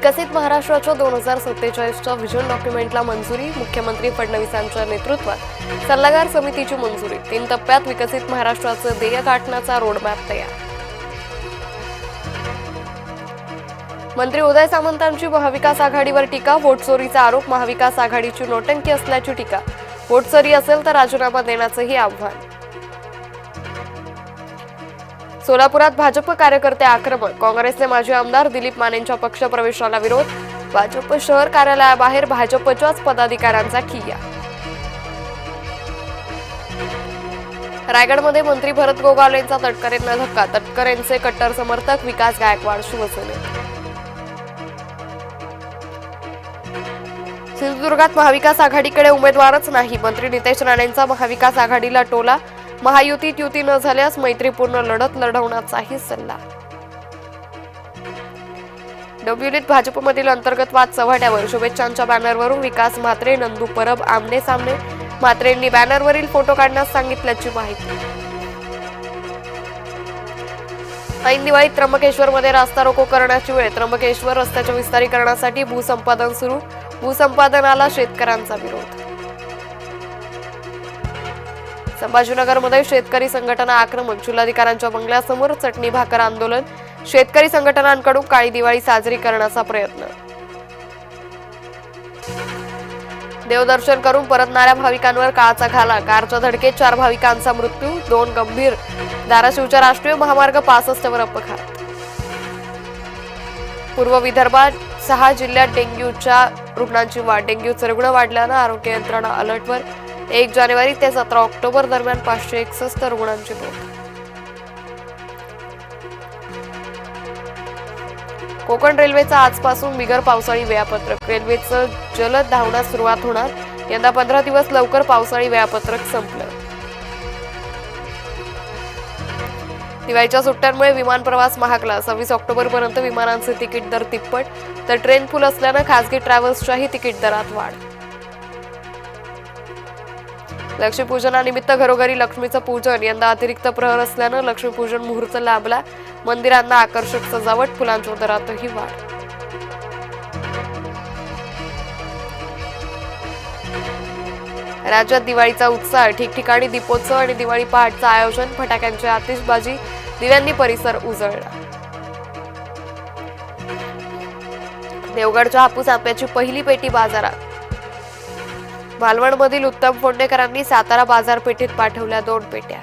विकसित महाराष्ट्राच्या 2047च्या व्हिजन डॉक्युमेंटला मंजुरी. मुख्यमंत्री फडणवीसांच्या नेतृत्वात सल्लागार समितीची मंजुरी. 3 टप्प्यात विकसित महाराष्ट्राचं ध्येय गाठण्याचा रोडमॅप तयार. मंत्री उदय सामंतांची महाविकास आघाडीवर टीका. वोट चोरीचा आरोप. महाविकास आघाडीची नोटंकी असल्याची टीका. वोट चोरी असेल तर राजीनामा देण्याचंही आव्हान. सोलापुरात भाजप कार्यकर्ते आक्रमक. काँग्रेसचे माजी आमदार दिलीप मानेंच्या पक्षप्रवेशाला विरोध. भाजप शहर कार्यालयाबाहेर भाजपच्याच पदाधिकाऱ्यांचा ठिय्या. रायगडमध्ये मंत्री भरत गोगावलेंचा तटकरेंना धक्का. तटकरेंचे कट्टर समर्थक विकास गायकवाड शिवसेनेत. सिंधुदुर्गात महाविकास आघाडीकडे उमेदवारच नाही. मंत्री नितेश राणेंचा महाविकास आघाडीला टोला. महायुतीत युती न झाल्यास मैत्रीपूर्ण लढत लढवण्याचाही सल्ला. डोंबिवलीत भाजपमधील अंतर्गत वाद चव्हाट्यावर. शुभेच्छांच्या बॅनरवरून विकास म्हात्रे नंदू परब आमने सामने. म्हात्रेंनी बॅनरवरील फोटो काढण्यास सांगितल्याची माहिती. ऐन दिवाळीत त्र्यंबकेश्वरमध्ये रास्ता रोको करण्याची वेळ. त्र्यंबकेश्वर रस्त्याच्या विस्तारीकरणासाठी भूसंपादन सुरू. भूसंपादनाला शेतकऱ्यांचा विरोध. संभाजीनगरमध्ये शेतकरी संघटना आक्रमक. जिल्हाधिकाऱ्यांच्या बंगल्यासमोर चटणी भाकर आंदोलन. शेतकरी संघटनांकडून काळी दिवाळी साजरी करण्याचा प्रयत्न. देवदर्शन करून परतणाऱ्या भाविकांवर काळाचा घाला. कारच्या धडकेत 4 भाविकांचा मृत्यू, 2 गंभीर. धाराशिवच्या राष्ट्रीय महामार्ग 65 वर अपघात. पूर्व विदर्भात 6 जिल्ह्यात डेंग्यूच्या रुग्णांची वाढ. डेंग्यूचे रुग्ण वाढल्यानं आरोग्य यंत्रणा अलर्टवर. 1 जानेवारी ते 17 ऑक्टोबर दरम्यान 561 रुग्णांची नोंद. कोकण रेल्वेचा आजपासून बिगर पावसाळी वेळापत्रक. रेल्वेचं जलद धावण्यास सुरुवात होणार. यंदा 15 दिवस लवकर पावसाळी वेळापत्रक संपलं. दिवाळीच्या सुट्ट्यांमुळे विमान प्रवास महागला. 26 ऑक्टोबर पर्यंत विमानांचे तिकीट दर तिप्पट. तर ट्रेन फुल असल्यानं खासगी ट्रॅव्हल्सच्याही तिकीट दरात वाढ. लक्ष्मीपूजनानिमित्त घरोघरी लक्ष्मीचं पूजन. यंदा अतिरिक्त प्रहर असल्यानं लक्ष्मीपूजन मुहूर्त लाभला. मंदिरांना आकर्षक सजावट. फुलांच्या दरातही वाढ. राज्यात दिवाळीचा उत्साह. ठिकठिकाणी दीपोत्सव आणि दिवाळी पहाटचं आयोजन. फटाक्यांची आतिषबाजी. दिव्यांनी परिसर उजळला. देवगडच्या हापूस आंब्याची पहिली पेटी बाजारात. मालवणमधील उत्तम फोंडेकरांनी सातारा बाजारपेठेत पाठवल्या 2 पेट्या.